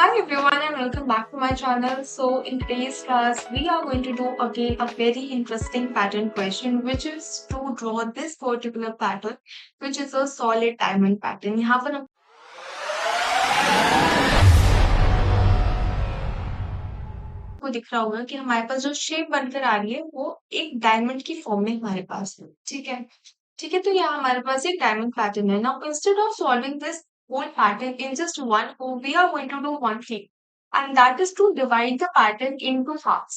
Hi everyone and welcome back to my channel. So in today's class, we are going to do again a very interesting pattern question, which is to draw this particular pattern, which is a solid diamond pattern. यहाँ पर आपको दिख रहा होगा कि हमारे पास जो shape बनकर आ रही है वो एक डायमंड की फॉर्म में हमारे पास है। ठीक है, तो यहाँ हमारे पास एक डायमंड पैटर्न है। Now instead of solving this whole pattern in just one go, we are going to do one thing, and that is to divide the pattern into halves.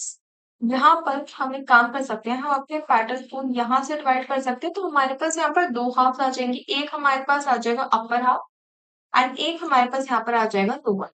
यहाँ पर हम एक काम कर सकते हैं, हम अपने पैटर्न को यहाँ से डिवाइड कर सकते हैं, तो हमारे पास यहाँ पर दो हाफ आ जाएंगे। एक हमारे पास आ जाएगा अपर हाफ एंड एक हमारे पास यहाँ पर आ जाएगा लोअर।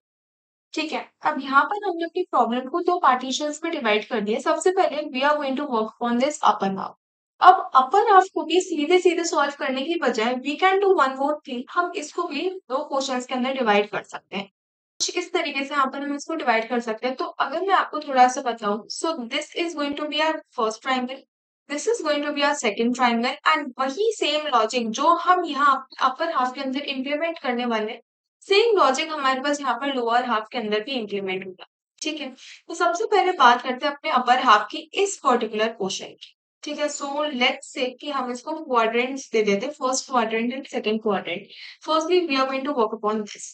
ठीक है, अब यहाँ पर हमने अपनी प्रॉब्लम को दो पार्टीशंस में डिवाइड कर दिया। सबसे पहले we are going to work on this upper half. अब अपर हाफ को भी सीधे सीधे सॉल्व करने की बजाय we can do one more thing, हम इसको भी दो क्वेश्चंस के अंदर डिवाइड कर सकते हैं। कुछ इस तरीके से यहाँ पर हम इसको डिवाइड कर सकते हैं। तो अगर मैं आपको थोड़ा सा बताऊं, so this is going to be our first triangle, this is going to be our second triangle, and वही सेम लॉजिक जो हम यहाँ अपर हाफ के अंदर इम्प्लीमेंट करने वाले हैं, सेम लॉजिक हमारे पास यहाँ पर लोअर हाफ के अंदर भी इम्प्लीमेंट होगा। ठीक है, तो सबसे पहले बात करते हैं अपने अपर हाफ की इस पर्टिकुलर पोर्शन की। ठीक है, सो लेट्स से कि हम इसको क्वाड्रेंट्स दे देते हैं, first quadrant and second quadrant. Firstly we are going to work upon this.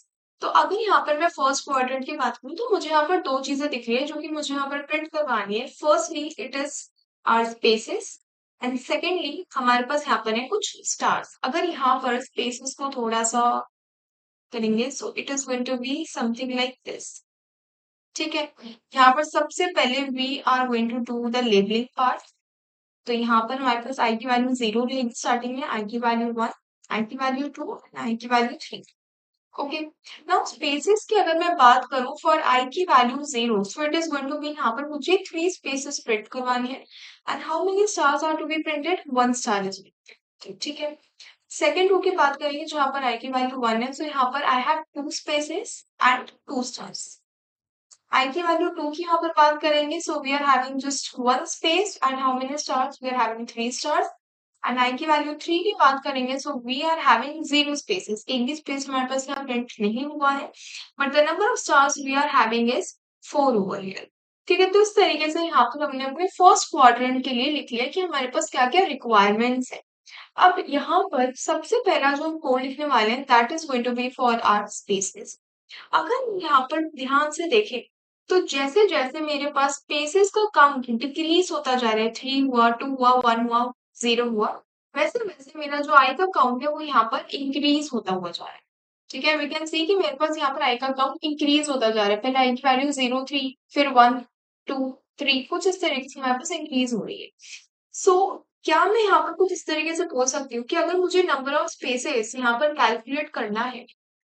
तो अगर यहाँ पर मैं फर्स्ट क्वाड्रेंट की बात करूँ, तो मुझे यहाँ पर दो चीजें दिख रही है जो कि मुझे यहाँ पर प्रिंट करवानी है। Firstly it is our spaces and secondly हमारे पास यहाँ पर है कुछ स्टार्स। अगर यहाँ पर स्पेसेस को थोड़ा सा करेंगे, so it is going to be something like this. ठीक है, यहाँ पर सबसे पहले we are going to do the labelling part. तो यहाँ पर हमारे पास आई की वैल्यू 0 रहेगी स्टार्टिंग में, आई की वैल्यू 1, आई की वैल्यू 2, आई की वैल्यू 3। ओके, नाउ स्पेसेस की अगर मैं बात करूं फॉर आई की value 0, so it is going to be, यहाँ पर मुझे 3 स्पेसेस प्रिंट करवानी है and how many stars are to be printed, 1 star is printed. ठीक है, सेकेंड रो की बात करेंगे जहां पर आई की वैल्यू 1 है, सो यहाँ पर I have 2 spaces and 2 stars. I की वैल्यू 2 की यहाँ पर बात करेंगे, so we are having just 1 space and how many stars, we are having 3 stars. And i की वैल्यू 3 की बात करेंगे, so we are having 0 spaces, एक भी स्पेस हमारे पास यहाँ प्रिंट नहीं हुआ है, but the number of stars we are having is 4 over here. ठीक है, तो इस तरीके से यहाँ पर हमने अपने फर्स्ट क्वाड्रेंट के लिए लिख लिया कि हमारे पास क्या क्या रिक्वायरमेंट्स है। अब यहाँ पर सबसे पहला जो हम कोड लिखने वाले हैं, that is going to be for our spaces. अगर यहाँ पर ध्यान से देखें, तो जैसे जैसे मेरे पास स्पेसेस का काउंट डिक्रीज होता जा रहा है, 3 हुआ, 2 हुआ, 1 हुआ, 0 हुआ, वैसे वैसे मेरा जो आई का काउंट है वो यहाँ पर इंक्रीज होता हुआ जा रहा है। ठीक है, वी कैन सी कि मेरे पास यहाँ पर आई का काउंट इंक्रीज होता जा रहा है। पहले आई की वैल्यू 0 थी, फिर 1 2 3, कुछ इस तरीके से हमारे पास इंक्रीज हो रही है। सो क्या मैं यहाँ पर कुछ इस तरीके से बोल सकती हूँ कि अगर मुझे नंबर ऑफ स्पेसेस यहाँ पर कैलकुलेट करना है,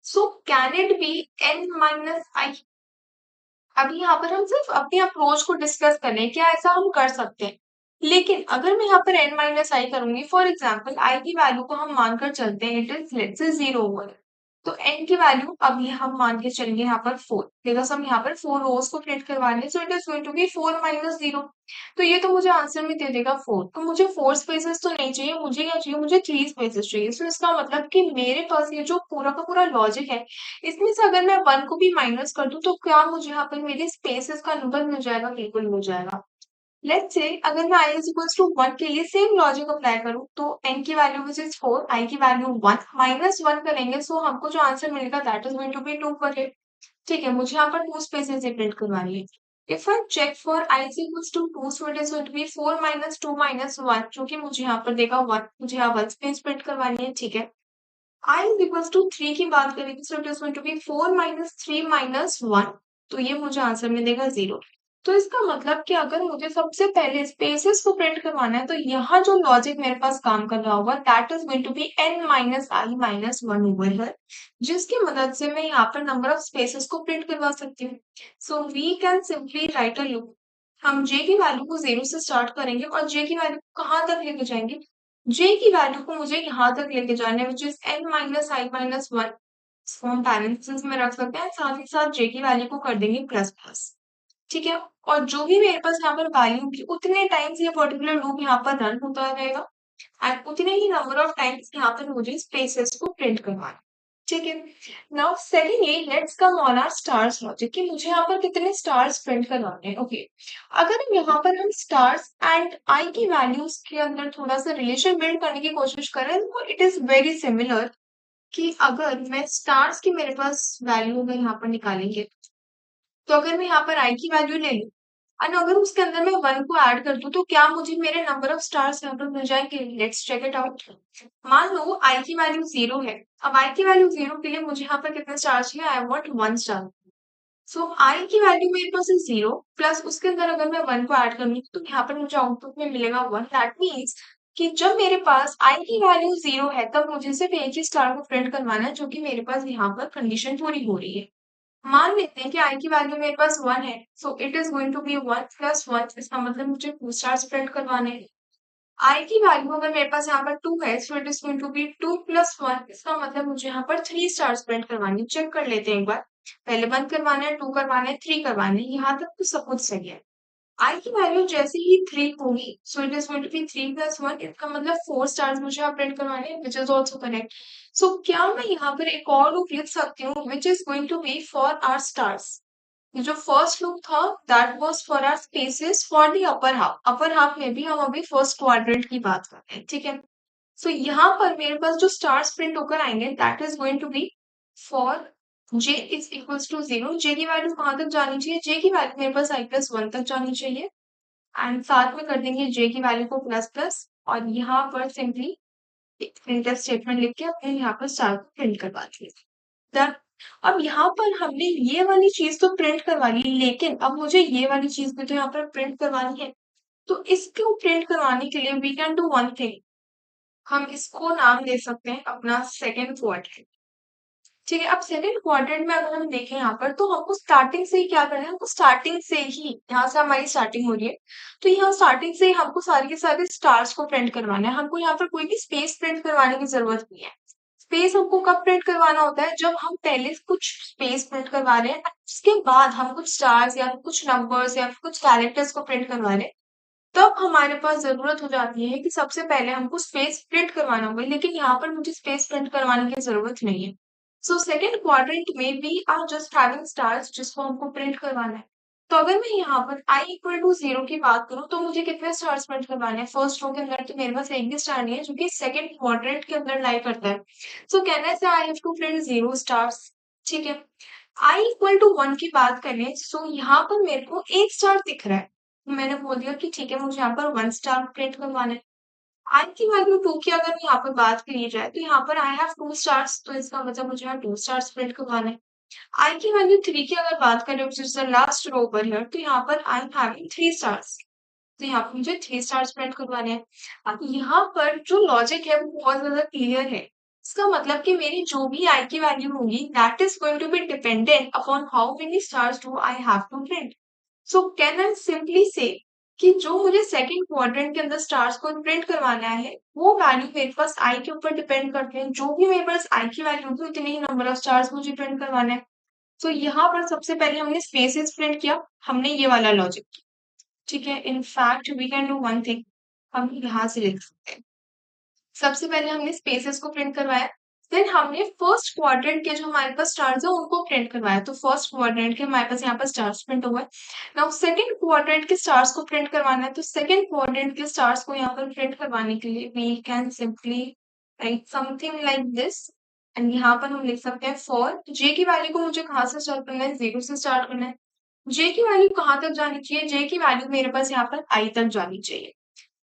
so can it be n minus i. अभी यहाँ पर हम सिर्फ अपनी अप्रोच को डिस्कस कर रहे हैं, क्या ऐसा हम कर सकते हैं। लेकिन अगर मैं यहाँ पर n माइनस आई करूंगी, फॉर एग्जाम्पल आई की वैल्यू को हम मानकर चलते हैं it is let's say 0 over, तो n की वैल्यू अभी हम मान के चलेंगे यहाँ पर 4, बिकॉज हम यहाँ पर 4 रोज को प्रिंट करवाने, so it is going to be 4 minus 0। तो ये तो मुझे आंसर में दे देगा 4, तो मुझे 4 स्पेसेस तो नहीं चाहिए, मुझे क्या चाहिए, मुझे 3 स्पेसेस चाहिए। सो इसका मतलब कि मेरे पास ये जो पूरा का पूरा लॉजिक है, इसमें से अगर मैं 1 को भी माइनस कर दूं, तो क्या मुझे यहाँ पर मेरे स्पेसेस का नंबर मिल जाएगा, बिल्कुल मिल जाएगा। लेट्स से अगर मैं i इज इक्वल्स टू 1 के लिए सेम लॉजिक अप्लाई करूं, तो n की वैल्यू विच इज 4, i की वैल्यू 1, माइनस 1 करेंगे, सो हमको जो आंसर मिलेगा that is going to be 2 पर है। ठीक है, मुझे यहाँ पर 2 स्पेसेस प्रिंट करवानी है। If I check for i is equals to 2, so it is going to be 4 minus 2 minus 1, जो कि मुझे यहाँ पर देगा 1, मुझे यहाँ 1 स्पेस प्रिंट करवानी है। ठीक है, i इज इक्वल्स टू 3 की बात करेंगे, so it is going to be 4 minus 3 minus 1, तो ये मुझे आंसर में देगा 0। तो इसका मतलब कि अगर मुझे सबसे पहले स्पेसेस को प्रिंट करवाना है, तो यहाँ जो लॉजिक मेरे पास काम कर रहा होगा that is going to be n minus i minus 1 over here, जिसकी मदद से मैं यहाँ पर नंबर ऑफ स्पेसेस को प्रिंट करवा सकती हूँ। So we can simply write a loop. हम j की वैल्यू को 0 से स्टार्ट करेंगे और j की वैल्यू को कहाँ तक लेके जाएंगे, j की वैल्यू को मुझे यहाँ तक लेके जाना है, which is n minus i minus 1। इसको हम पैरेंथेसिस में रख सकते हैं, साथ ही साथ j की वैल्यू को कर देंगे प्लस प्लस। ठीक है, और जो भी मेरे पास यहाँ पर वैल्यू होगी, उतने टाइम्स ये पर्टिकुलर लूप यहाँ पर रन होता रहेगा एंड उतने ही नंबर ऑफ टाइम्स यहाँ पर मुझे स्पेसेस को प्रिंट करवाना। ठीक है। Now secondly let's come on our stars logic कि मुझे यहाँ पर कितने स्टार्स प्रिंट करवाने हैं। ओके, अगर यहाँ पर हम स्टार्स एंड आई की वैल्यूज के अंदर थोड़ा सा रिलेशन बिल्ड करने की कोशिश करें तो इट इज वेरी सिमिलर कि अगर मैं स्टार्स की मेरे पास वैल्यू अगर यहाँ पर निकालेंगे तो अगर मैं यहाँ पर आई की वैल्यू ले लूँ और अगर उसके अंदर मैं 1 को ऐड कर दूं तो क्या मुझे मेरे नंबर ऑफ स्टार्स यहाँ पर मिल जाएंगे? Let's check it out. मान लो आई की वैल्यू 0 है। अब आई की वैल्यू 0 के लिए मुझे यहाँ पर कितने स्टार चाहिए? I want 1 star. सो आई की वैल्यू मेरे पास है 0 प्लस उसके अंदर अगर मैं 1 को ऐड करूंगी तो यहाँ पर मुझे आउटपुट में मिलेगा 1। दैट मीन्स कि जब मेरे पास आई की वैल्यू 0 है तब मुझे सिर्फ एक ही स्टार को प्रिंट करवाना है, जो कि मेरे पास यहाँ पर कंडीशन पूरी हो रही है। मान लेते हैं कि आई की वैल्यू मेरे पास 1 है, so it is going to be 1 plus 1। इसका मतलब मुझे 2 स्टार्स प्रिंट करवाने हैं। आई की वैल्यू अगर मेरे पास यहाँ पर 2 है, so it is going to be 2 plus 1। इसका मतलब मुझे यहाँ पर 3 स्टार्स प्रिंट करवानी। चेक कर लेते हैं एक बार। पहले 1 करवाना है, 2 करवाना है, 3 करवाने हैं। यहाँ तक तो सब कुछ सही है। आई की वैल्यू जैसे ही 3 होगी, so it is going to be 3 plus 1। इसका मतलब 4 स्टार्स मुझे यहाँ प्रिंट करवाने हैं, विच इज ऑल्सो करेक्ट। सो क्या मैं यहाँ पर एक और लूप लिख सकती हूँ which is going to be for our stars? जो फर्स्ट लूप था that was for our spaces for the upper half. Upper half में भी हम अभी फर्स्ट क्वाड्रेंट की बात कर रहे हैं, ठीक है। सो यहाँ पर मेरे पास जो स्टार्स प्रिंट होकर आएंगे that is going to be for j is equals to 0। J की वैल्यू कहाँ तक जानी चाहिए? जे की वैल्यू मेरे पास i प्लस 1 तक जानी चाहिए। एंड साथ में कर देंगे जे की वैल्यू को प्लस प्लस, और यहाँ पर सिंपली एक प्रिंटफ स्टेटमेंट लिख के अपने यहाँ पर स्टार को प्रिंट करवा दिए। डन। अब यहाँ पर हमने ये वाली चीज तो प्रिंट करवा ली, लेकिन अब मुझे ये वाली चीज भी तो यहाँ पर प्रिंट करवानी है। तो इसको प्रिंट करवाने के लिए we can do one thing. हम इसको नाम दे सकते हैं अपना सेकेंड क्वाड्रेंट। ठीक है। अब सेकंड क्वाड्रेंट में अगर हम देखें यहाँ पर तो हमको स्टार्टिंग से ही क्या करना है? हमको स्टार्टिंग से ही यहाँ से हमारी स्टार्टिंग हो रही है, तो यहाँ स्टार्टिंग से ही हमको सारे के सारे स्टार्स को प्रिंट करवाना है। हमको यहाँ पर कोई भी स्पेस प्रिंट करवाने की जरूरत नहीं है। स्पेस हमको कब प्रिंट करवाना होता है? जब हम पहले कुछ स्पेस प्रिंट करवा रहे हैं, उसके बाद हम कुछ स्टार्स या कुछ नंबर्स या कुछ कैरेक्टर्स को प्रिंट करवा रहे हैं, तब हमारे पास जरूरत हो जाती है कि सबसे पहले हमको स्पेस प्रिंट करवाना होगा। लेकिन यहाँ पर मुझे स्पेस प्रिंट करवाने की जरूरत नहीं है। सो सेकेंड क्वाड्रेंट में we are just having stars जिसको हमको प्रिंट करवाना है। तो अगर मैं यहाँ पर i इक्वल टू 0 की बात करूँ तो मुझे कितने स्टार्स प्रिंट करवाने हैं? फर्स्ट रो के अंदर तो मेरे पास एक भी स्टार नहीं है, जो कि सेकेंड क्वाड्रेंट के अंदर लाई करता है। सो कहना से I have to print 0 stars. ठीक है। i इक्वल टू 1 की बात करें, सो यहाँ पर मेरे को एक स्टार दिख रहा है। मैंने बोल दिया कि ठीक है, मुझे यहाँ पर 1 स्टार प्रिंट करवाना है। आई की वैल्यू 2 की अगर यहाँ पर बात करी जाए तो यहाँ पर आई हैव 2 स्टार्स, तो इसका मतलब मुझे यहाँ 2 स्टार्स प्रिंट करवाना है। आई की वैल्यू 3 की अगर बात करें which is the last row over here, तो यहाँ पर आई एम हैविंग 3 स्टार्स, तो यहाँ पर मुझे 3 स्टार्स प्रिंट करवाने हैं। अब यहाँ पर जो लॉजिक है वो बहुत ज्यादा क्लियर है। इसका मतलब कि मेरी जो भी आई की वैल्यू होगी that is going to be dependent upon how many stars do I have to print. So can I simply say कि जो मुझे सेकंड क्वाड्रेंट के अंदर स्टार्स को प्रिंट करवाना है वो वैल्यू मेरे पास आई के ऊपर डिपेंड करते हैं। जो भी मेरे पास आई की वैल्यू होगी उतने ही नंबर ऑफ स्टार्स मुझे प्रिंट करवाना है। तो यहाँ पर सबसे पहले हमने स्पेसेस प्रिंट किया, हमने ये वाला लॉजिक किया। ठीक है। In fact we can do one thing, हम यहाँ से लिख सकते हैं। सबसे पहले हमने स्पेसेस को प्रिंट करवाया, फिर हमने फर्स्ट क्वाड्रेंट के जो हमारे पास स्टार्स है उनको प्रिंट करवाया। तो फर्स्ट क्वाड्रेंट के हमारे पास यहाँ पर स्टार्स प्रिंट हुआ है। नाउ सेकंड क्वाड्रेंट के स्टार्स को प्रिंट करवाना है, तो सेकंड क्वाड्रेंट के स्टार्स को यहाँ पर प्रिंट करवाने के लिए we can simply write something like this. And यहाँ पर हम लिख सकते हैं फॉर जे की वैल्यू को मुझे कहाँ से स्टार्ट करना है? 0 से स्टार्ट करना है। जे की वैल्यू कहाँ तक जानी चाहिए? जे की वैल्यू मेरे पास यहाँ पर आई तक जानी चाहिए।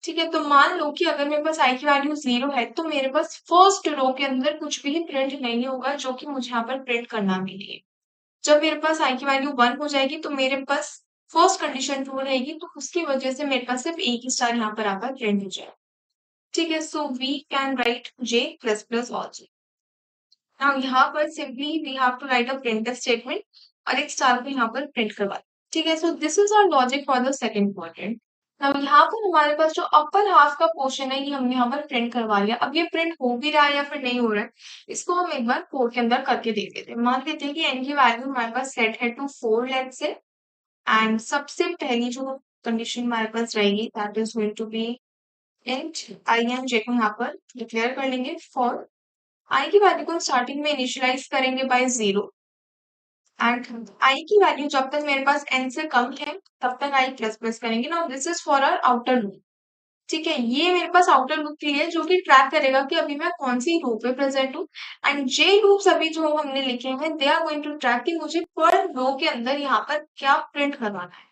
ठीक है। तो मान लो कि अगर मेरे पास आई की वैल्यू 0 है तो मेरे पास फर्स्ट रो के अंदर कुछ भी प्रिंट नहीं होगा, जो कि मुझे यहाँ पर प्रिंट करना भी नहीं है। जब मेरे पास आई की वैल्यू 1 हो जाएगी तो मेरे पास फर्स्ट कंडीशन ट्रू रहेगी, तो उसकी वजह से मेरे पास सिर्फ एक ही स्टार यहाँ पर आकर प्रिंट हो जाएगा। ठीक है। So we can write j plus plus all j. Now यहाँ पर simply we have to write a printf statement और एक स्टार को यहाँ पर प्रिंट करवा। ठीक है। So this is our logic for the second quadrant. अब यहाँ पर हमारे पास जो अपर हाफ का पोर्शन है ये हमने यहाँ पर प्रिंट करवा लिया। अब ये प्रिंट हो भी रहा है या फिर नहीं हो रहा है, इसको हम एक बार कोड के अंदर करके देख लेते हैं। मान लेते हैं कि एन की वैल्यू हमारे पास सेट है टू 4 लेट से, एंड सबसे पहली जो कंडीशन हमारे पास रहेगी that is going to be int i n j को यहाँ पर डिक्लेयर कर लेंगे फॉर आई की वैल्यू को स्टार्टिंग में इनिशियलाइज करेंगे बाय 0 एंड आई की वैल्यू जब तक मेरे पास n से कम है तब तक आई प्लस प्लस करेंगे। Now this is for our outer loop. ठीक है, ये मेरे पास आउटर लूप के लिए है, जो कि ट्रैक करेगा कि अभी मैं कौन सी रो पे प्रेजेंट हूँ। एंड जे लूप्स अभी जो हमने लिखे हैं they are going to track कि मुझे पर रो के अंदर यहाँ पर क्या प्रिंट करवाना है।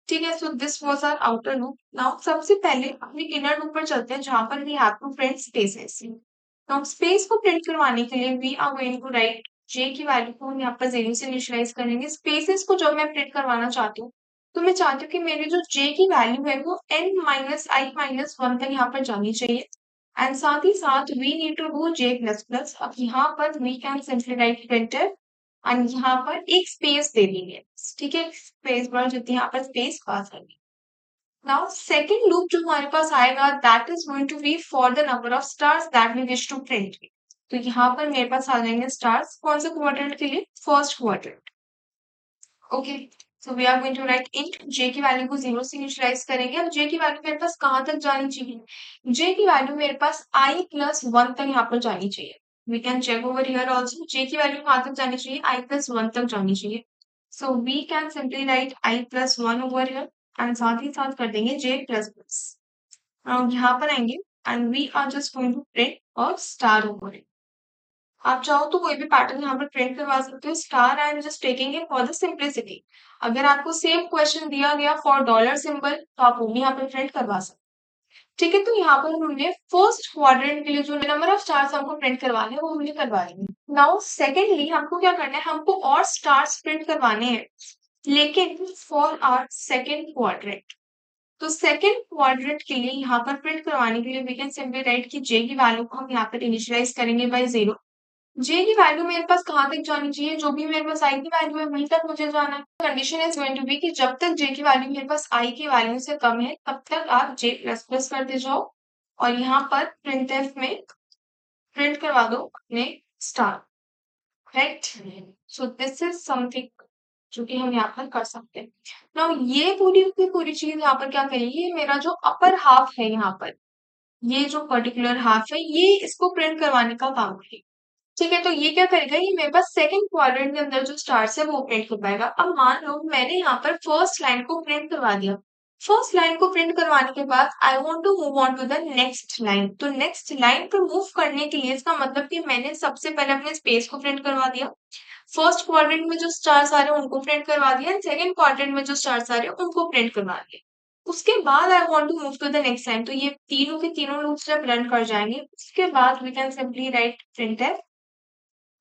ठीक है, so this was our outer loop. Now सबसे पहले अपने इनर लूप पर चलते हैं जहां पर we have to print spaces. Now space को प्रिंट करवाने के लिए we are going to write j की वैल्यू को हम यहाँ पर 0 से इनिशियलाइज करेंगे। स्पेसेस को जब मैं प्रिंट करवाना चाहती हूँ तो मैं चाहती हूँ कि मेरी जो जे की वैल्यू है वो n minus i minus one तक यहाँ पर जानी चाहिए। एंड साथ ही साथ we need to do j plus plus. अब यहाँ पर we can simply write printf and यहाँ पर एक स्पेस दे देंगे। ठीक है, स्पेस बार जितनी यहाँ पर स्पेस पास आएगी। नाउ सेकंड लूप जो हमारे पास आएगा that is going to be for the number of stars that we wish to print. तो यहाँ पर मेरे पास आ जाएंगे स्टार्स कौन से क्वाड्रेंट के लिए, first quadrant. Okay, so we are going to write int j की वैल्यू को 0 से इनिशियलाइज करेंगे। अब जे की वैल्यू मेरे पास कहाँ तक जानी चाहिए, जे की वैल्यू मेरे पास आई प्लस वन तक यहाँ पर जानी चाहिए। We can check over here also j की वैल्यू कहाँ तक जानी चाहिए, आई प्लस वन तक जानी चाहिए। So we can simply write i plus one over here and साथ ही साथ कर देंगे जे प्लस प्लस। यहाँ पर आएंगे and we are just going to print और स्टार ओवर इट। आप चाहो तो कोई भी पैटर्न यहाँ पर प्रिंट करवा सकते हो। Star I am just taking it for the simplicity. अगर आपको सेम क्वेश्चन दिया गया फॉर डॉलर सिंबल तो आप वो भी यहाँ पर प्रिंट करवा सकते हो। ठीक है, तो यहाँ पर हमने फर्स्ट क्वाड्रेंट के लिए जो नंबर ऑफ स्टार्स हमको प्रिंट करवाने हैं वो हमने करवा लेंगे। नाउ सेकेंडली हमको क्या करना है, हमको और स्टार्स प्रिंट करवाने हैं लेकिन फॉर आवर सेकेंड क्वाड्रेंट। तो सेकेंड क्वाड्रेंट के लिए यहाँ पर प्रिंट करवाने के लिए वी कैन सिंपली राइट कि जे की वैल्यू को हम यहाँ पर इनिशियलाइज करेंगे बाय 0। जे की वैल्यू मेरे पास कहाँ तक जानी चाहिए, जो भी मेरे पास आई की वैल्यू है वहीं तक मुझे जाना है। Condition is going to be कि जब तक जे की वैल्यू मेरे पास आई की वैल्यू से कम है तब तक आप जे प्लस प्लस करते जाओ और यहाँ पर प्रिंटफ में प्रिंट करवा दो अपने star. Right, so this is something जो कि हम यहाँ पर कर सकते हैं। नाउ ये पूरी की पूरी चीज यहाँ पर क्या करेगी, ये मेरा जो अपर हाफ है यहाँ पर, ये जो पर्टिकुलर हाफ है ये इसको प्रिंट करवाने का काम करेगी। ठीक है, तो ये क्या करेगा, ये मेरे पास सेकंड क्वाड्रेंट के अंदर जो स्टार्स है वो प्रिंट कर पाएगा। अब मान लो मैंने यहाँ पर फर्स्ट लाइन को प्रिंट करवा दिया। फर्स्ट लाइन को प्रिंट करवाने के बाद I want to move on to the next line. तो नेक्स्ट लाइन पर मूव करने के लिए इसका मतलब कि मैंने सबसे पहले अपने स्पेस को प्रिंट करवा दिया, फर्स्ट क्वाड्रेंट में जो स्टार्स आ रहे हैं उनको प्रिंट करवा दिया, सेकंड क्वाड्रेंट में जो स्टार्स आ रहे हैं उनको प्रिंट करवा दिया। उसके बाद I want to move to the next line. तो ये तीनों के तीनों लूप्स जब रन कर जाएंगे उसके बाद we can simply write printf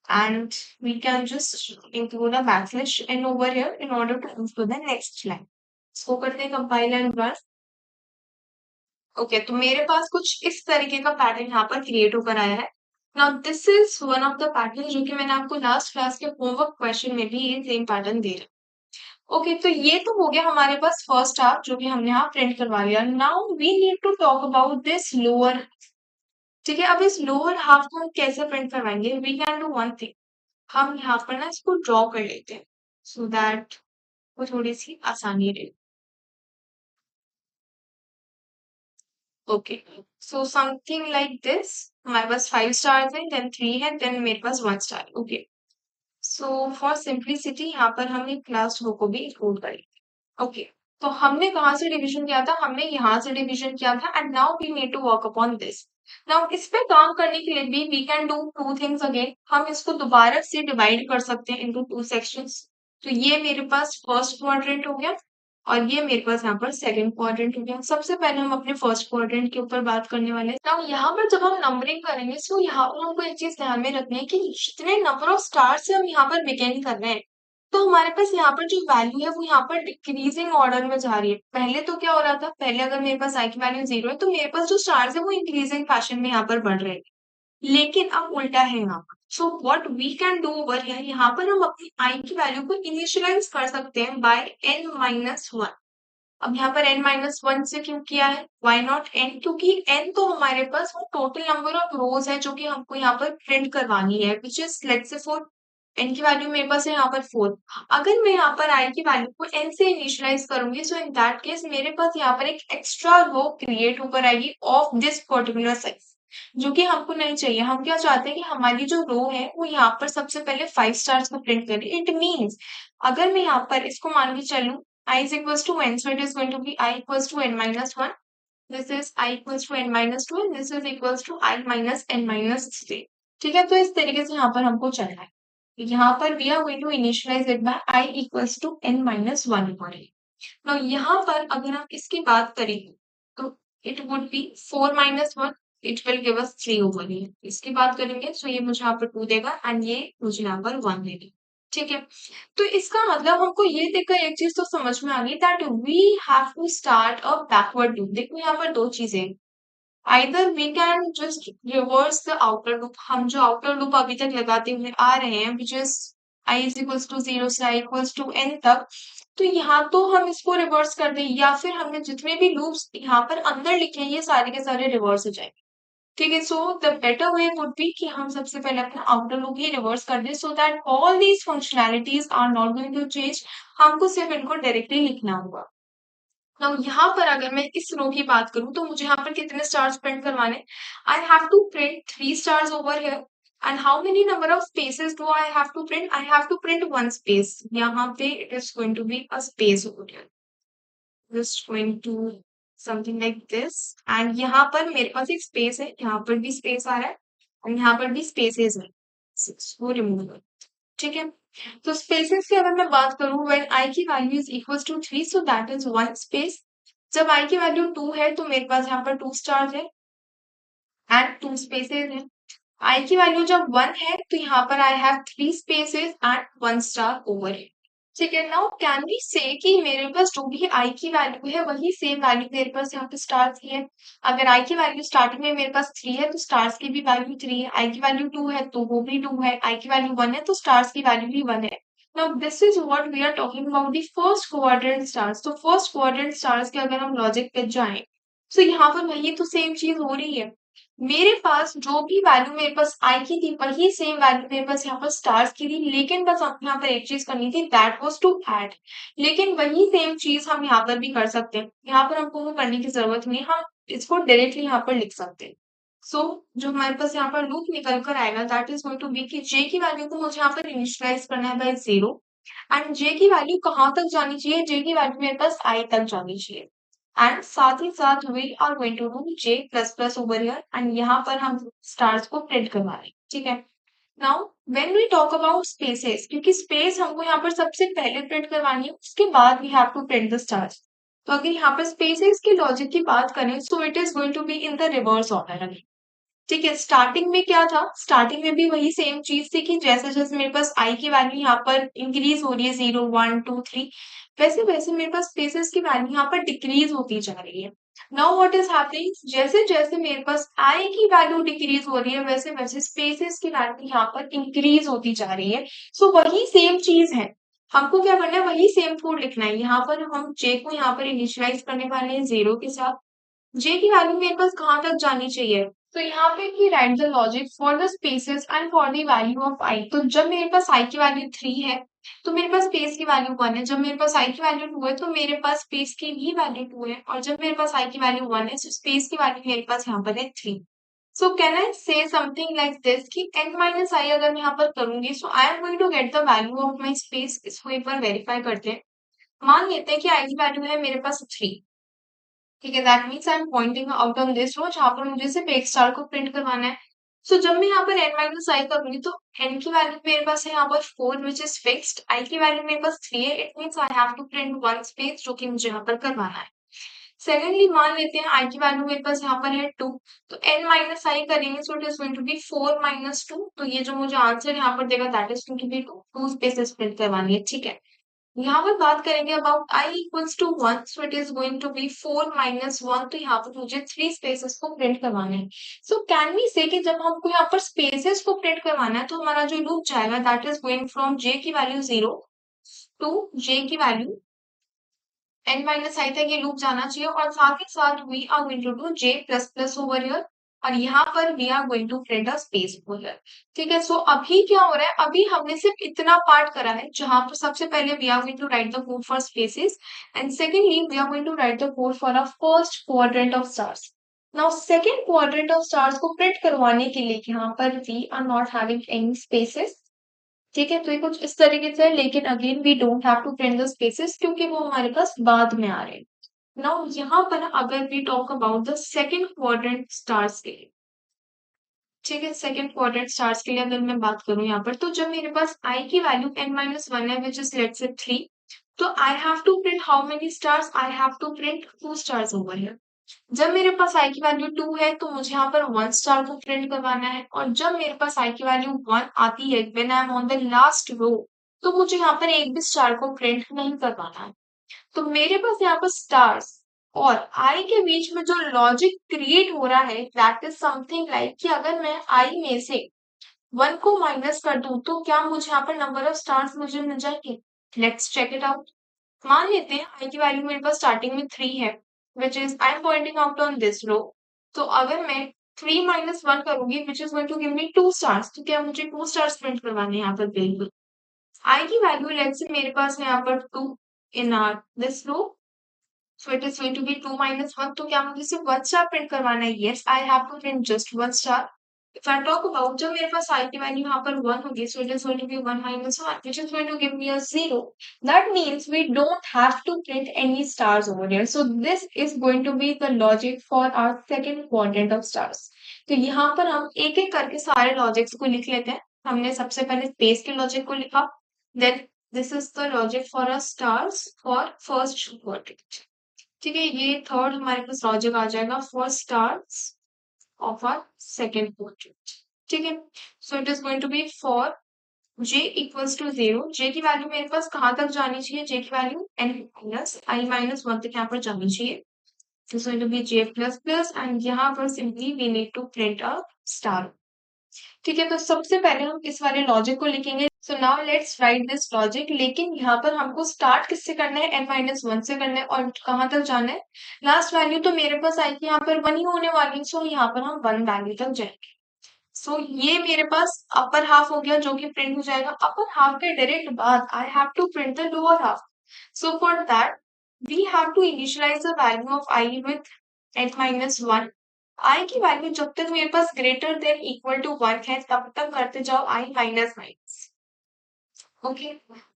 and we can just include a backslash n over here in order to move to the next line. इसको करते हैं compile and run. ओके, तो मेरे पास कुछ इस तरीके का पैटर्न यहाँ पर क्रिएट होकर आया है। Now this is one of the pattern जो कि मैंने आपको लास्ट क्लास के होमवर्क क्वेश्चन में भी ये सेम पैटर्न दे रहा। ओके, तो ये तो हो गया हमारे पास फर्स्ट हाफ जो कि हमने यहाँ प्रिंट करवा लिया। Now we need to talk about this lower. ठीक है, अब इस लोअर हाफ को हम कैसे प्रिंट करवाएंगे, we can do one thing, हम यहाँ पर ना इसको ड्रॉ कर लेते हैं सो दैट वो थोड़ी सी आसानी रहे। Okay, so something like this. हमारे पास 5 स्टार्स हैं, देन 3 है, देन मेरे पास 1 star. Okay, so for simplicity यहाँ पर हम एक क्लास रो को भी इंक्लूड करेंगे। ओके, तो हमने कहाँ से डिवीजन किया था, हमने यहाँ से डिवीजन किया था and now we need to work upon this. Now इस पे काम करने के लिए भी we can do two things again. हम इसको दोबारा से डिवाइड कर सकते हैं इनटू टू सेक्शंस। तो ये मेरे पास फर्स्ट क्वाड्रेंट हो गया और ये मेरे पास यहाँ पर सेकंड क्वाड्रेंट हो गया। सबसे पहले हम अपने फर्स्ट क्वाड्रेंट के ऊपर बात करने वाले हैं। नाउ यहाँ पर जब हम नंबरिंग करेंगे तो यहाँ पर हमको एक चीज ध्यान में रखनी है कि जितने नंबर ऑफ स्टार से हम यहाँ पर बिगिन कर रहे हैं तो हमारे पास यहाँ पर जो वैल्यू है वो यहाँ पर डिक्रीजिंग ऑर्डर में जा रही है। पहले तो क्या हो रहा था, पहले अगर मेरे पास आई की वैल्यू 0 है तो मेरे पास जो स्टार्स है वो इंक्रीजिंग फैशन में यहाँ पर बढ़ रहे हैं, लेकिन अब उल्टा है यहाँ पर। So what we can do over here, यहाँ पर हम अपनी आई की वैल्यू को इनिशियलाइज कर सकते हैं बाय n माइनस वन। अब यहाँ पर n माइनस वन से क्यों किया है, वाई नॉट n, क्योंकि n तो हमारे पास वो टोटल नंबर ऑफ रोज है जो कि हमको यहाँ पर प्रिंट करवानी है, which is let's say 4। n की वैल्यू मेरे पास है यहाँ पर 4। अगर मैं यहाँ पर i की वैल्यू को n से इनिशियलाइज करूंगी सो इन दैट केस मेरे पास यहाँ पर एक एक्स्ट्रा रो क्रिएट होकर आएगी ऑफ दिस पर्टिकुलर साइज। जो कि हमको नहीं चाहिए। हम क्या चाहते हैं कि हमारी जो रो है वो यहाँ पर सबसे पहले 5 स्टार्स को प्रिंट करे। इट मीन्स अगर मैं यहाँ पर इसको मान के चलूँ I is equals to n, so it is going to be I equals to n minus 1. This is I equals to n minus 2 and this is equals to I minus n minus 3. ठीक है, तो इस तरीके से यहाँ पर हमको चलना है। यहाँ पर we are going to initialize it by I equals to n minus 1 over a. Now यहाँ पर अगर हम इसकी बात करें तो it would be 4 minus 1, it will give us 3 over a. इसकी बात करेंगे तो ये मुझे यहाँ पर 2 देगा एंड ये मुझे यहाँ पर 1 देगा। ठीक है, तो इसका मतलब हमको ये देखकर एक चीज तो समझ में आ गई that we have to start a backward loop. देखो यहाँ पर दो चीजें, either we can just reverse the outer loop. हम जो आउटर लूप अभी तक लगाते हुए आ रहे हैं which is I is equals to 0 से I equals to n तक, तो यहाँ तो हम इसको रिवर्स कर दें या फिर हमने जितने भी लूप्स यहाँ पर अंदर लिखे हैं ये सारे के सारे रिवर्स हो जाएंगे। ठीक है, so the better way would be कि हम सबसे पहले अपना आउटर लूप ही रिवर्स कर दें so that all these functionalities are not going to change. हमको सिर्फ इनको डायरेक्टली लिखना होगा। नाउ यहाँ पर अगर मैं इस रो की बात करूं तो मुझे यहाँ पर कितने स्टार्स प्रिंट करवाने, I have to print 3 stars over here and how many number of spaces do I have to print, I have to print 1 space. यहाँ पे it is going to be a space over here, just going to something like this and यहाँ पर मेरे पास एक space है, यहाँ पर भी स्पेस आ रहा है और यहाँ पर भी स्पेसेस है, वो रिमूव कर। ठीक है, तो स्पेसेस की अगर मैं बात करूँ व्हेन i की value is equal to 3 so that is 1 space. जब i की वैल्यू 2 है तो मेरे पास यहाँ पर 2 स्टार्स है एंड 2 स्पेसेस है। i की वैल्यू जब 1 है तो यहाँ पर I have 3 spaces and 1 star over है। ठीक है, नाउ कैन वी से कि मेरे पास जो भी i की वैल्यू है वही सेम वैल्यू मेरे पास यहाँ पे स्टार्स की है। अगर i की वैल्यू स्टार्टिंग में मेरे पास 3 है तो स्टार्स की भी वैल्यू 3 है, i की वैल्यू 2 है तो वो भी 2 है, i की वैल्यू 1 है तो स्टार्स की वैल्यू भी 1 है। Now this is what we are talking about the first quadrant stars. तो फर्स्ट क्वाड्रेंट स्टार्स के अगर हम लॉजिक पे जाएं तो यहाँ पर वही तो सेम चीज हो रही है। मेरे पास जो भी वैल्यू मेरे पास आई की थी वही सेम वैल्यू मेरे पास यहाँ पर स्टार्स की थी, लेकिन बस हम यहाँ पर एक चीज करनी थी दैट वाज टू ऐड। लेकिन वही सेम चीज हम यहाँ पर भी कर सकते हैं, यहाँ पर हमको वो करने की जरूरत नहीं, हम इसको डायरेक्टली यहाँ पर लिख सकते हैं। सो जो हमारे पास यहाँ पर लूप निकल कर आएगा that is going to be कि जे की वैल्यू को मुझे यहाँ पर इनिशियलाइज करना है बाय 0 एंड जे की वैल्यू कहाँ तक जानी चाहिए, जे की वैल्यू मेरे पास आई तक जानी चाहिए एंड साथ ही साथ we are going to do j plus plus over here and यहाँ पर हम स्टार्स को प्रिंट करवा रहे हैं। ठीक है, now when we talk about spaces, क्योंकि स्पेस हमको यहाँ पर सबसे पहले प्रिंट करवानी है उसके बाद we have to print the stars. तो अगर यहाँ पर स्पेसेस की लॉजिक की बात करें so it is going to be in the reverse order. ठीक है, स्टार्टिंग में क्या था, स्टार्टिंग में भी वही सेम चीज थी कि जैसे जैसे मेरे पास आई की वैल्यू यहाँ पर इंक्रीज हो रही है 0 1 2 3, वैसे वैसे मेरे पास स्पेसेस की वैल्यू यहाँ पर डिक्रीज होती जा रही है। नाउ व्हाट इज हैपनिंग, जैसे जैसे मेरे पास आई की वैल्यू डिक्रीज हो रही है वैसे वैसे स्पेसेस की वैल्यू यहाँ पर इंक्रीज होती जा रही है। सो वही सेम चीज है, हमको क्या करना है वही सेम कोड लिखना है। यहाँ पर हम जे को यहाँ पर इनिशियलाइज करने वाले हैं 0 के साथ, जे की वैल्यू मेरे पास कहाँ तक जानी चाहिए, तो यहाँ पे ही write the logic for the spaces and for the value of i. तो जब मेरे पास आई की वैल्यू 3 है तो मेरे पास स्पेस की वैल्यू 1 है, जब मेरे पास आई की वैल्यू 2 है तो मेरे पास स्पेस की भी वैल्यू 2 है और जब मेरे पास आई की वैल्यू 1 है तो स्पेस की वैल्यू मेरे पास यहाँ पर है 3। सो can I say something like this कि n माइनस आई अगर मैं यहाँ पर करूंगी so I am going to get the value of my space. इसको एक बार वेरीफाई करते हैं, मान लेते हैं कि आई की वैल्यू है मेरे पास 3। ठीक है, that means I am pointing out on this row जहाँ पर मुझे सिर्फ एक स्टार को प्रिंट करवाना है। सो जब मैं यहाँ पर n माइनस आई करूंगी तो n की वैल्यू मेरे पास है यहाँ पर 4 विच इज फिक्स्ड, i की वैल्यू मेरे पास 3 है, it means I have to print 1 space जो कि मुझे यहाँ पर करवाना है। सेकेंडली मान लेते हैं i की वैल्यू मेरे पास यहाँ पर है 2, तो n माइनस आई करेंगे so it is going to be 4 minus 2, तो ये जो मुझे आंसर यहाँ पर देगा that is going to be 2 spaces print करवानी है। ठीक है, यहाँ पर बात करेंगे about i equals to 1 so it is going to be 4 minus 1, तो यहाँ पर मुझे 3 स्पेसेस को प्रिंट करवाना है। सो कैन वी से कि जब हमको यहाँ पर स्पेसेस को प्रिंट करवाना है तो हमारा जो लूप जाएगा that is going from j की वैल्यू 0 टू j की वैल्यू n माइनस आई तक ये लूप जाना चाहिए और साथ ही साथ we are going to do j plus plus over here और यहाँ पर we are going to print a space over here. ठीक है, सो अभी क्या हो रहा है, अभी हमने सिर्फ इतना पार्ट करा है जहां पर सबसे पहले we are going to write the code for spaces and secondly we are going to write the code for a first quadrant of stars. Now second quadrant of stars को प्रिंट करवाने के लिए यहाँ पर we are not having any spaces. ठीक है, तो ये कुछ इस तरीके से है, लेकिन again we don't have to print the spaces क्योंकि वो हमारे पास बाद में आ रहे हैं। नाउ यहाँ पर अगर we talk about the second quadrant stars के लिए, ठीक है, सेकेंड क्वाड्रेंट स्टार्स के लिए अगर मैं बात करूं यहाँ पर, तो जब मेरे पास आई की वैल्यू n-1 है विच इज लेट्स से 3, तो I have to print how many stars, I have to print 2 stars over here. जब मेरे पास आई की वैल्यू 2 है तो मुझे यहाँ पर 1 स्टार को प्रिंट करवाना है, और जब मेरे पास आई की वैल्यू 1 आती है when I am on the last row, तो मुझे यहाँ पर एक भी स्टार को प्रिंट नहीं करवाना है। तो मेरे पास यहाँ पर स्टार्स और आई के बीच में जो लॉजिक क्रिएट हो रहा है दैट इज समथिंग लाइक कि अगर मैं आई में से 1 को माइनस कर दूं तो क्या मुझे यहाँ पर नंबर ऑफ स्टार्स मुझे मिल जाएंगे। Let's check it out. मान लेते हैं आई की वैल्यू मेरे पास स्टार्टिंग में 3 है which is I am pointing out on this row. तो अगर मैं 3 माइनस 1 करूंगी which is going to give me 2 stars, तो क्या मुझे 2 स्टार्स प्रिंट करवाने हैं यहाँ पर बिल्कुल। आई की वैल्यू लेट्स से मेरे पास है यहाँ पर 2 in our this row, so it is going to be 2 minus 1, तो क्या मुझे सिर्फ 1 स्टार प्रिंट करवाना है। yes I have to print just 1 star. if I talk about जब मेरे पास i की वैल्यू यहाँ पर 1 होगी, so it is going to be 1 minus 1 which is going to give me a 0। that means we don't have to print any stars over here, so this is going to be the logic for our second quadrant of stars। तो यहाँ पर हम एक एक करके सारे logics को लिख लेते हैं। हमने सबसे पहले स्पेस के लॉजिक को लिखा, then this is the logic for a stars for first quadrant. ठीक है, ये थर्ड हमारे पास लॉजिक आ जाएगा for stars of our second quadrant. ठीक है, so it is going to be for j equals to 0, j की वैल्यू मेरे पास कहाँ तक जानी चाहिए, j की value n minus i minus 1 तक यहाँ पर जानी चाहिए। Is going to be j plus plus and यहाँ पर simply we need to print a star. ठीक है, तो सबसे पहले हम इस वाले लॉजिक को लिखेंगे। सो now let's write this logic, लेकिन यहाँ पर हमको स्टार्ट किससे करना है, n-1 से करना है, और कहाँ तक जाना है, लास्ट वैल्यू तो मेरे पास आएगी यहाँ पर 1 ही होने वाली है, सो यहाँ पर हम 1 वैल्यू तक जाएंगे। सो ये मेरे पास अपर हाफ हो गया जो कि प्रिंट हो जाएगा। अपर हाफ के डायरेक्ट बाद I have to print the lower half. So for that we have to initialize the value of i with n-1। I की वैल्यू जब तक मेरे पास ग्रेटर देन इक्वल टू 1 है तब तक करते जाओ i minus minus. Okay,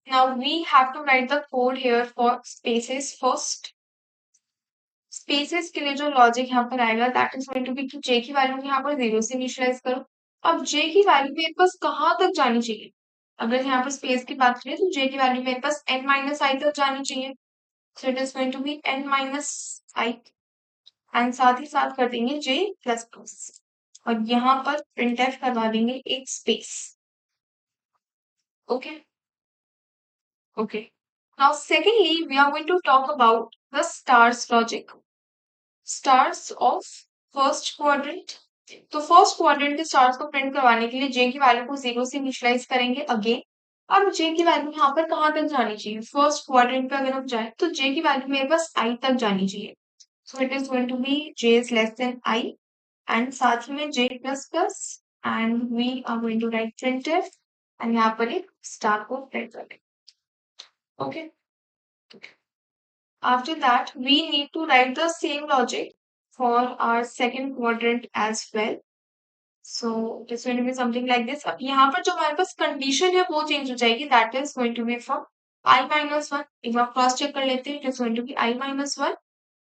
now we have to write the code here for spaces first. Spaces के लिए जो लॉजिक यहाँ पर आएगा that is going to be कि जे की वैल्यू यहाँ पर 0 से इनिशियलाइज करो। अब जे की वैल्यू मेरे पास कहाँ तक जानी चाहिए, अगर यहाँ पर स्पेस की बात करें तो जे की वैल्यू मेरे पास n माइनस आई तक जानी चाहिए। So it is going to be n minus i and साथ ही साथ कर देंगे j प्लस प्लस, और यहाँ पर प्रिंटफ करवा देंगे एक space. Okay okay, now secondly we are going to talk about the stars logic, stars of first quadrant. तो फर्स्ट क्वाड्रेंट के स्टार्स को प्रिंट करवाने के लिए जे की वैल्यू को 0 से इनिशियलाइज करेंगे अगेन। अब जे की वैल्यू यहाँ पर कहाँ तक जानी चाहिए, फर्स्ट क्वाड्रेंट पे अगर हम जाए तो जे की वैल्यू मेरे पास आई तक जानी चाहिए। So it is going to be j is less than i and साथ में j plus plus and we are going to write printf and यहाँ पर एक स्टार को प्रिंट करें। Okay, after that we need to write the same logic for our second quadrant as well। so it is going to be something like this। अब यहाँ पर जो हमारे पास कंडीशन है वो चेंज हो जाएगी, that is going to be from i minus 1। एक बार क्रॉस चेक कर लेते हैं, it is going to be i minus 1,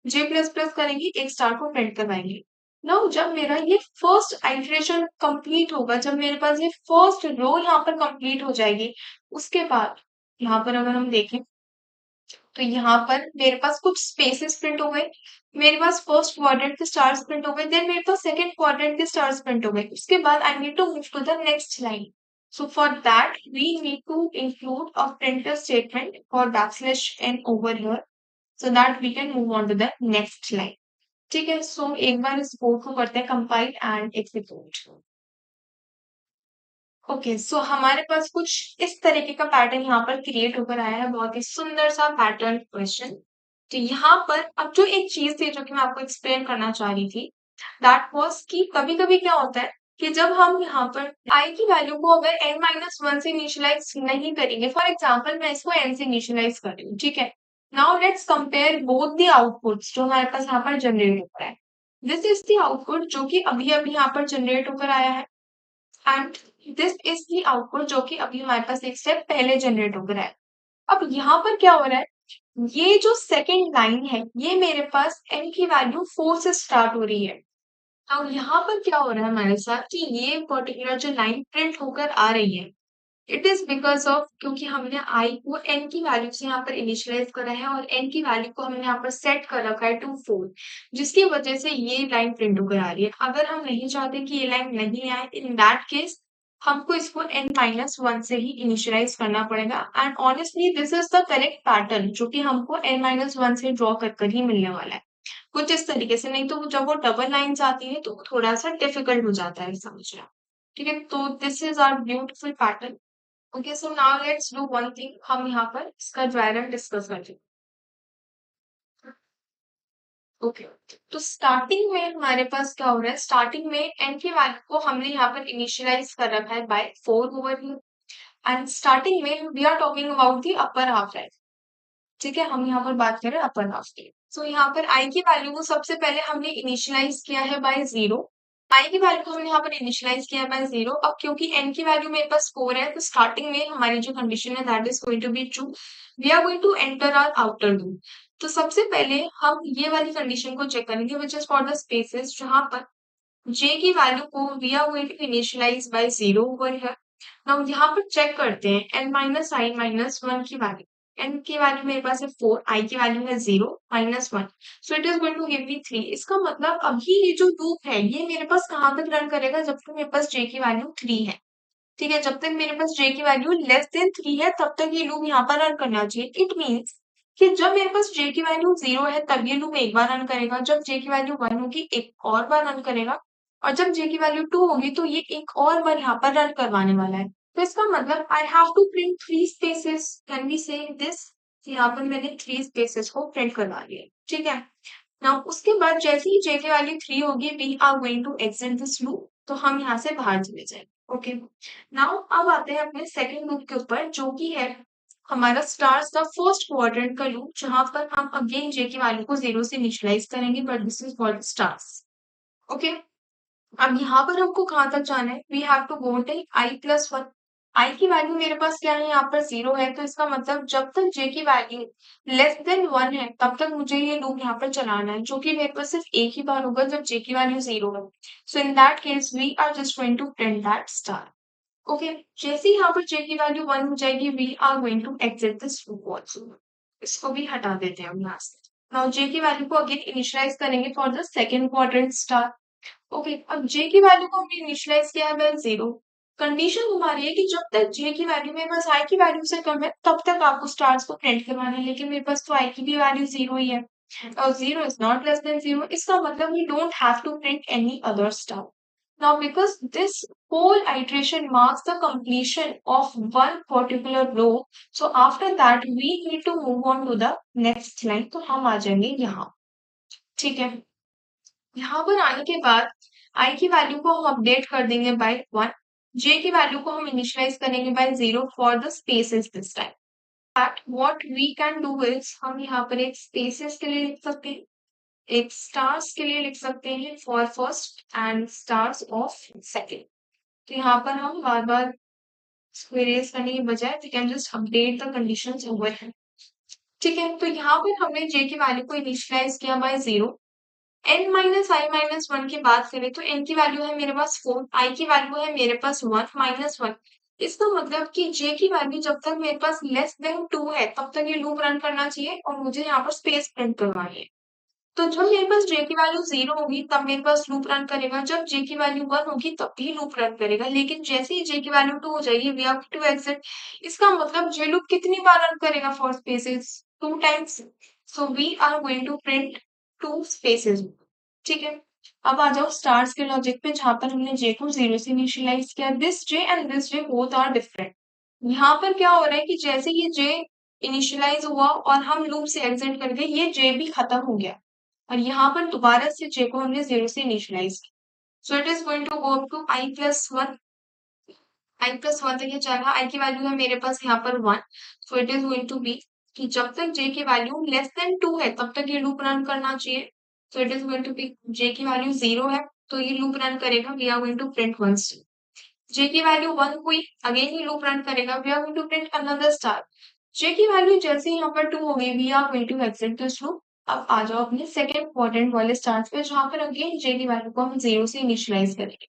j plus plus करेंगे, एक स्टार को प्रिंट करवाएंगे। नाउ जब मेरा ये फर्स्ट आइटरेशन कंप्लीट होगा, जब मेरे पास ये फर्स्ट रो यहाँ पर कंप्लीट हो जाएगी, उसके बाद यहाँ पर अगर हम देखें तो यहाँ पर मेरे पास कुछ स्पेसेस प्रिंट हो गए, मेरे पास फर्स्ट क्वाड्रेंट के स्टार्स प्रिंट हो गए, देन मेरे पास सेकंड क्वाड्रेंट के स्टार्स प्रिंट हो गए। उसके बाद I need to move to the next line. So for that we need to include a printf statement for backslash n over here so that we can move on to the next line. ठीक है, सो एक बार इस code को करते हैं compile and execute. Okay, सो हमारे पास कुछ इस तरीके का पैटर्न यहाँ पर क्रिएट होकर आया है, बहुत ही सुंदर सा पैटर्न क्वेश्चन। तो यहाँ पर अब जो एक चीज थी जो कि मैं आपको एक्सप्लेन करना चाह रही थी, दैट वाज कि कभी कभी क्या होता है कि जब हम यहाँ पर आई की वैल्यू को अगर n-1 से इनिशियलाइज नहीं करेंगे, फॉर एग्जाम्पल मैं इसको n से इनिशियलाइज कर रही हूँ, ठीक है। Now let's compare both the outputs जो हमारे पास यहाँ पर जनरेट हो रहा है। दिस इज द आउटपुट जो कि अभी अभी यहाँ पर जनरेट होकर आया है, and this is the output जो कि अभी हमारे पास एक स्टेप पहले जनरेट होकर आया। अब यहाँ पर क्या हो रहा है, ये जो सेकेंड लाइन है ये मेरे पास n की वैल्यू 4 से स्टार्ट हो रही है। अब यहाँ पर क्या हो रहा है हमारे साथ कि ये पर्टिकुलर जो लाइन प्रिंट होकर आ रही है, इट इज बिकॉज ऑफ, क्योंकि हमने आई को n की वैल्यू से यहाँ पर इनिशियलाइज करा है और n की वैल्यू को हमने यहाँ पर सेट कर रखा है टू 4, जिसकी वजह से ये लाइन प्रिंट होकर आ रही है। अगर हम नहीं चाहते कि ये लाइन नहीं आए, इन दैट केस हमको इसको n-1 से ही इनिशियलाइज करना पड़ेगा, and honestly this is the correct pattern जो कि हमको n-1 से ड्रॉ कर कर ही मिलने वाला है, कुछ इस तरीके से। नहीं तो जब वो डबल लाइन्स आती है तो थोड़ा सा डिफिकल्ट हो जाता है समझना। ठीक है, तो this is our beautiful pattern. Okay, so now let's do one thing, हम यहाँ पर इसका ड्रायरन डिस्कस करते हैं। ओके, तो स्टार्टिंग में हमारे पास क्या हो रहा है, स्टार्टिंग में एन की वैल्यू को हमने यहाँ पर इनिशियलाइज कर रखा है by 4 over here, and starting में we are talking about the upper half, right. ठीक है, हम यहाँ पर बात करें अपर हाफ की। सो यहाँ पर आई की वैल्यू को सबसे पहले हमने इनिशियलाइज किया है बाय 0। आई की वैल्यू को हमने यहाँ पर इनिशियलाइज किया है बाय 0। अब क्योंकि एन की वैल्यू मेरे पास 4 है, तो स्टार्टिंग में हमारी जो कंडीशन है that is going to be true. We are going to enter our outer loop. तो सबसे पहले हम ये वाली कंडीशन को चेक करेंगे which is for the spaces जहां पर j की वैल्यू को we are going to initialize by 0 over here. हम यहाँ पर चेक करते हैं n-i-1 की वैल्यू। n की वैल्यू मेरे पास है 4, i की वैल्यू है 0 -1, so it is going to give me 3। इसका मतलब अभी ये जो लूप है ये मेरे पास कहां तक रन करेगा, जब तक मेरे पास j की वैल्यू 3 है। ठीक है, जब तक मेरे पास j की वैल्यू लेस देन 3 है तब तक ये लूप यहाँ पर रन करना चाहिए। इट मीन्स कि जब मेरे पास j की वैल्यू 0 है तब ये लूप एक बार रन करेगा, जब j की वैल्यू 1 होगी एक और बार रन करेगा, और जब j की वैल्यू 2 होगी तो ये एक और बार यहाँ पर रन करवाने वाला है। तो इसका मतलब I have to print 3 spaces, can we say this. यहाँ पर मैंने 3 स्पेसेस को प्रिंट करवा लिया। ठीक है, नाउ उसके बाद जैसे ही j की वैल्यू 3 होगी we are going to exit this loop, तो हम यहाँ से बाहर चले जाएंगे। ओके, नाउ अब आते हैं अपने सेकंड लूप के ऊपर जो कि है हमारा स्टार्स का फर्स्ट क्वाड्रेंट का लूप, जहां पर हम अगेन j की वैल्यू को 0 से इनिशियलाइज करेंगे, but this is for stars. Okay, अब यहाँ पर हमको कहाँ तक जाना है, we have to go till i+1। I की वैल्यू मेरे पास क्या है, यहाँ पर 0 है, तो इसका मतलब जब तक j की वैल्यू लेस देन 1 है तब तक मुझे ये लूप यहाँ पर चलाना है, जो कि मेरे पास सिर्फ एक ही बार होगा जब j की वैल्यू 0 है। So in that case we are just going to print that star. Okay, जैसे ही यहाँ पर j की वैल्यू 1 हो जाएगी we are going to exit this loop also. इसको भी हटा देते हैं हम यहाँ से। नाउ j की वैल्यू को अगेन इनिशियलाइज करेंगे for the second quadrant star. Okay, अब j की वैल्यू को हमने इनिशियलाइज किया है 0। कंडीशन हमारी है कि जब तक j की वैल्यू मेरे पास i की वैल्यू से कम है तब तक आपको स्टार्स को प्रिंट करवाना है, लेकिन मेरे पास तो i की भी वैल्यू 0 ही है और 0 is not less than 0। इसका मतलब we don't have to print any other star। Now because this whole iteration marks the completion of one particular row, so after that we need to move on to the next line। तो हम आ जाएंगे यहाँ। ठीक है, यहाँ पर आने के बाद i की वैल्यू को हम अपडेट कर देंगे बाय 1, j की वैल्यू को हम इनिशियलाइज करेंगे by 0 for the spaces this time. But what we can do is हम यहाँ पर एक स्पेसेस के लिए लिख सकते हैं, एक स्टार्स के लिए लिख सकते हैं for first and stars of second. तो यहाँ पर हम बार बार इसको इरेज करने के बजाय we can just update the conditions over है। ठीक है, तो यहाँ पर हमने j की वैल्यू को इनिशियलाइज किया बाय 0। n-i-1 की बात करें तो n की वैल्यू है मेरे पास 4, i की वैल्यू है मेरे पास 1 -1। इसका मतलब कि j की वैल्यू जब तक मेरे पास लेस देन 2 है तब तक ये लूप रन करना चाहिए और मुझे यहाँ पर स्पेस प्रिंट करवानी है। तो जब मेरे पास j की वैल्यू 0 होगी तब मेरे पास लूप रन करेगा, जब j की वैल्यू 1 होगी तब भी लूप रन करेगा, लेकिन जैसे ही j की वैल्यू 2 हो जाएगी वी आर टू एग्जिट। इसका मतलब j लूप कितनी बार रन करेगा for spaces, 2 times. So we are going to print 2 spaces. ठीक है, अब आ जाओ स्टार्स के लॉजिक पे जहां पर हमने j को 0 से इनिशियलाइज किया। This j and this j both are different. यहाँ पर क्या हो रहा है कि जैसे ये j इनिशियलाइज हुआ और हम लूप से एग्जिट कर गए, ये j भी खत्म हो गया और यहाँ पर दोबारा से j को हमने 0 से इनिशियलाइज किया। So it is going to go up to i+1। i+1 तक ये जाएगा, i की वैल्यू है मेरे पास यहाँ पर 1। So it is going to be कि जब तक j की वैल्यू लेस देन 2 है तब तक ये लूप रन करना चाहिए, so it is going to be j की वैल्यू 0 है तो ये लूप रन करेगा, we are going to print one star. J की वैल्यू 1 हुई, अगेन ये लूप रन करेगा, we are going to print another star. J की वैल्यू जैसे ही यहाँ पर 2 हो गई, we are going to exit this loop. अब आ जाओ अपने सेकंड क्वाड्रेंट वाले स्टार्स पे, जहां पर अगेन जे की वैल्यू को हम 0 से इनिशियलाइज करेंगे।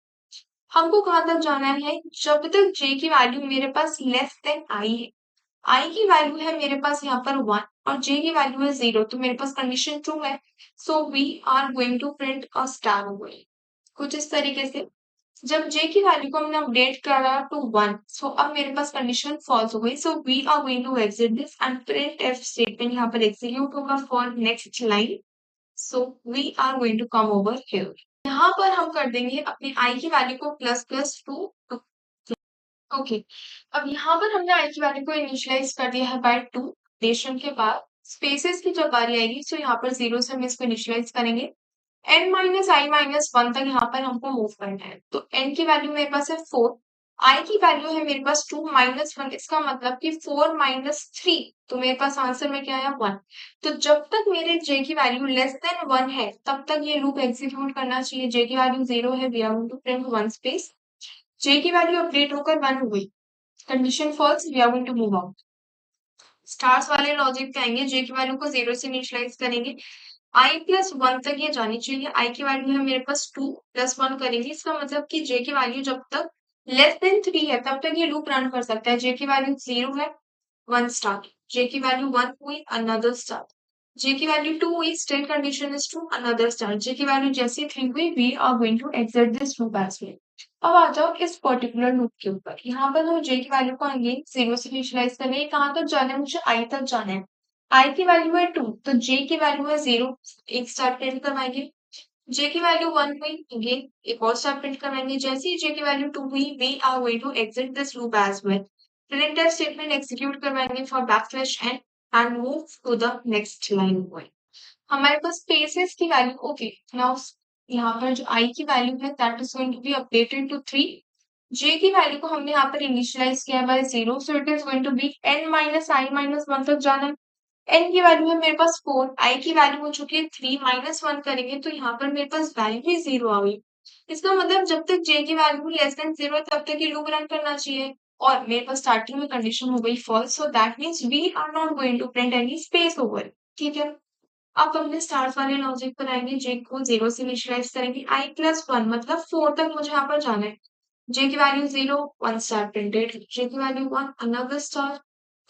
हमको कहाँ तक जाना है? जब तक जे की वैल्यू मेरे पास लेस देन आई है। आई की वैल्यू है मेरे पास यहाँ पर 1 और जे की वैल्यू है 0, तो मेरे पास कंडीशन ट्रू है। So we are going to print a star over. कुछ इस तरीके से। जब जे की वैल्यू को हमने अपडेट करा टू 1, सो अब मेरे पास कंडीशन फॉल्स हो गई। So we are going to exit this and printf statement यहाँ पर एग्जीक्यूट होगा for next line. So we are going to come over here. यहाँ पर हम कर देंगे अपने आई की वैल्यू को प्लस प्लस टू। ओके, अब यहाँ पर हमने आई की वैल्यू को इनिशियलाइज कर दिया है बाय 2। अपडेशन के बाद स्पेसेस की जब बारी आएगी, तो यहाँ पर 0 से हम इसको इनिशियलाइज करेंगे। n माइनस आई माइनस 1 तक यहाँ पर हमको मूव करना है। तो n की वैल्यू मेरे पास है 4, i की वैल्यू है मेरे पास 2 माइनस 1, इसका मतलब कि 4 माइनस 3, तो मेरे पास आंसर में क्या है 1। तो जब तक मेरे j की वैल्यू लेस देन 1 है, तब तक ये लूप एग्जीक्यूट करना चाहिए। j की वैल्यू 0 है, we are going to print one space. j की वैल्यू अपडेट होकर 1 हो गई, condition false, we are going to move out. Stars वाले लॉजिक पे आएंगे, j की वैल्यू को 0 से इनिशियलाइज करेंगे। आई प्लस 1 तक ये जानी चाहिए। आई की वैल्यू है मेरे पास 2 प्लस 1 करेंगे, इसका मतलब कि j की वैल्यू जब तक लेस देन 3 है, तब तक ये लूप रन कर सकता है। j की वैल्यू 0 है, 1 स्टार। j की वैल्यू 1 हुई, अनदर स्टार। j की वैल्यू 2 हुई, still condition is true, another star. j की वैल्यू जैसे ही 3 हुई, we are going to exit this loop as well. अब आ जाओ इस पर्टिकुलर लूप के ऊपर। यहाँ पर हम j की वैल्यू को अगेन 0 से इनिशियलाइज करेंगे। कहाँ तक जाना है? मुझे i तक जाना है। i की वैल्यू है 2, तो j की वैल्यू है 0, एक स्टार प्रिंट करवाएंगे। j की वैल्यू 1 हुई, अगेन एक और स्टार प्रिंट करवाएंगे। जैसे ही j की वैल्यू 2 हुई, we are going to exit this loop as well. Printf statement execute करवाएंगे for backslash n and move to the next line point. हमारे पास स्पेसेस की वैल्यू, ओके नाउ यहाँ पर जो i की वैल्यू है that is going to be updated to 3। j की वैल्यू को हमने यहाँ पर इनिशियलाइज किया by 0, so it is going to be n minus i minus 1 तक जाना है। n की वैल्यू है मेरे पास 4, i की वैल्यू हो चुकी है 3, माइनस 1 करेंगे तो यहाँ पर मेरे पास वैल्यू ही 0 आ गई। इसका मतलब जब तक j की वैल्यू लेस देन 0 है, तब तक ये लूप रन करना चाहिए। और मेरे पास स्टार्टिंग में कंडीशन हो गई false, so that means we are not going to print any space over. ठीक है, अब अपने स्टार्स वाले लॉजिक पर आएंगे। j को 0 से इनिशियलाइज करेंगे। i प्लस 1 मतलब 4 तक मुझे यहाँ पर जाना है। j की वैल्यू 0, 1 स्टार प्रिंटेड। j की वैल्यू 1, अनदर स्टार।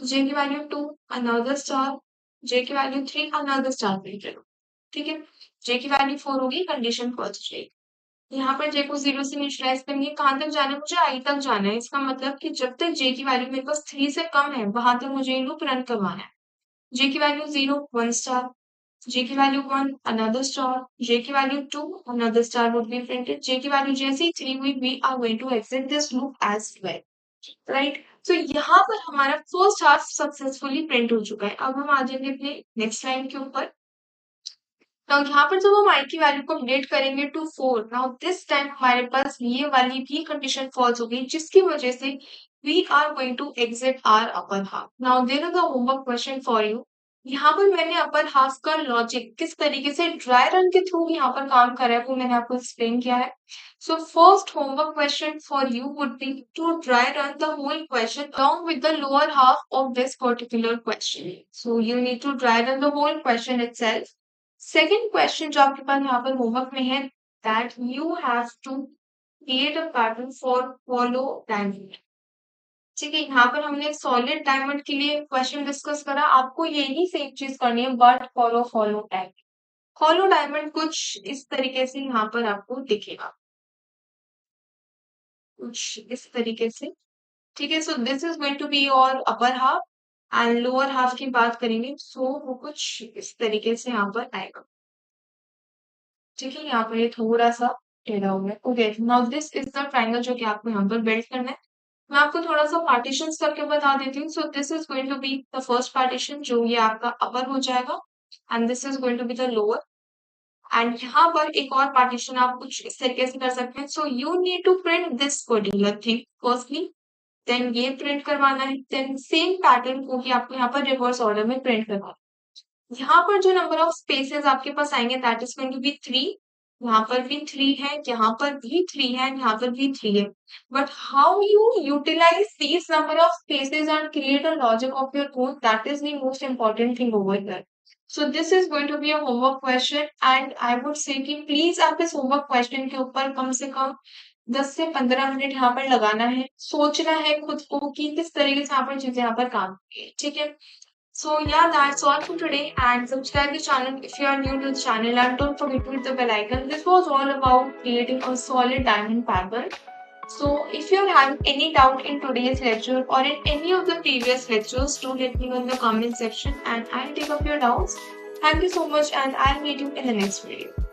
j की वैल्यू 2, अनदर स्टार। j की वैल्यू 3, अनदर स्टार प्रिंटेड। ठीक है, j की वैल्यू 4 होगी, कंडीशन फॉल्स जाएगी। यहाँ पर j को 0 से इनिशियलाइज करेंगे। कहाँ तक जाना है? मुझे i तक जाना है। इसका मतलब कि जब तक j की वैल्यू मेरे पास 3 से कम है, वहां तक मुझे ये लूप रन करवाना है। j की वैल्यू 0, 1 स्टार। j की वैल्यू 1, another star. j की value 2, another star would be printed. j की वैल्यू जैसे ही 3 हुई, we are going to exit this loop as well. Right, तो यहाँ पर हमारा फर्स्ट हाफ सक्सेसफुली प्रिंट हो चुका है। अब हम आ जाएंगे अपने नेक्स्ट लाइन के ऊपर। नाउ यहाँ पर जब हम i की वैल्यू को अपडेट करेंगे टू 4, नाउ दिस टाइम हमारे पास ये वाली भी कंडीशन फॉल्स हो गई, जिसकी वजह से we are going to exit our upper half. Now there is a homework question for you. यहाँ पर मैंने अपर हाफ का लॉजिक किस तरीके से ड्राई रन के थ्रू यहाँ पर काम कर रहा है, वो मैंने आपको एक्सप्लेन किया है। So first homework question for you would be to dry run the whole question along with the lower half of this particular question. So you need to dry run the whole question itself. Second question जो आपके पास यहाँ पर homework में है, that you have to create a pattern for follow diamond. ठीक है, यहाँ पर हमने सॉलिड डायमंड के लिए क्वेश्चन डिस्कस करा। आपको यही सेम चीज करनी है, but follow follow diamond. Follow diamond कुछ इस तरीके से यहाँ पर आपको दिखेगा, कुछ इस तरीके से। ठीक है, so this is going to be your upper half and lower half की बात करेंगे, सो वो कुछ इस तरीके से यहाँ पर आएगा। ठीक है, यहाँ पर ये थोड़ा सा टेढ़ा हो गया। Okay, now this is the triangle जो कि आपको यहाँ पर बिल्ड करना है। मैं आपको थोड़ा सा पार्टीशन करके बता देती हूँ। So this is going to be the first partition, जो ये आपका अपर हो जाएगा, and this is going to be the lower. And यहाँ पर एक और पार्टीशन आप कुछ इस तरीके से कर सकते हैं। So you need to print this particular thing firstly, then ये प्रिंट करवाना है, देन सेम पैटर्न को भी आपको यहाँ पर रिवर्स ऑर्डर में प्रिंट करवाना है। यहाँ पर जो नंबर ऑफ स्पेसेस आपके पास आएंगे that is going to be 3। यहाँ पर भी 3 है, यहाँ पर भी 3 है, यहाँ पर भी 3 है। But how you utilize these number of spaces and create a logic of your own, that is the most important thing over here. So this is going to be a homework question and I would say कि please आप इस homework question के ऊपर कम से कम 10 से 15 minute यहाँ पर लगाना है, सोचना है खुद को कि किस तरीके से यहाँ पर चीजें यहाँ पर काम की, ठीक है। So yeah, that's all for today. And subscribe the channel if you are new to the channel. And don't forget to hit the bell icon. This was all about creating a solid diamond pattern. So if you are having any doubt in today's lecture or in any of the previous lectures, do let me know in the comment section and I'll take up your doubts. Thank you so much and I'll meet you in the next video.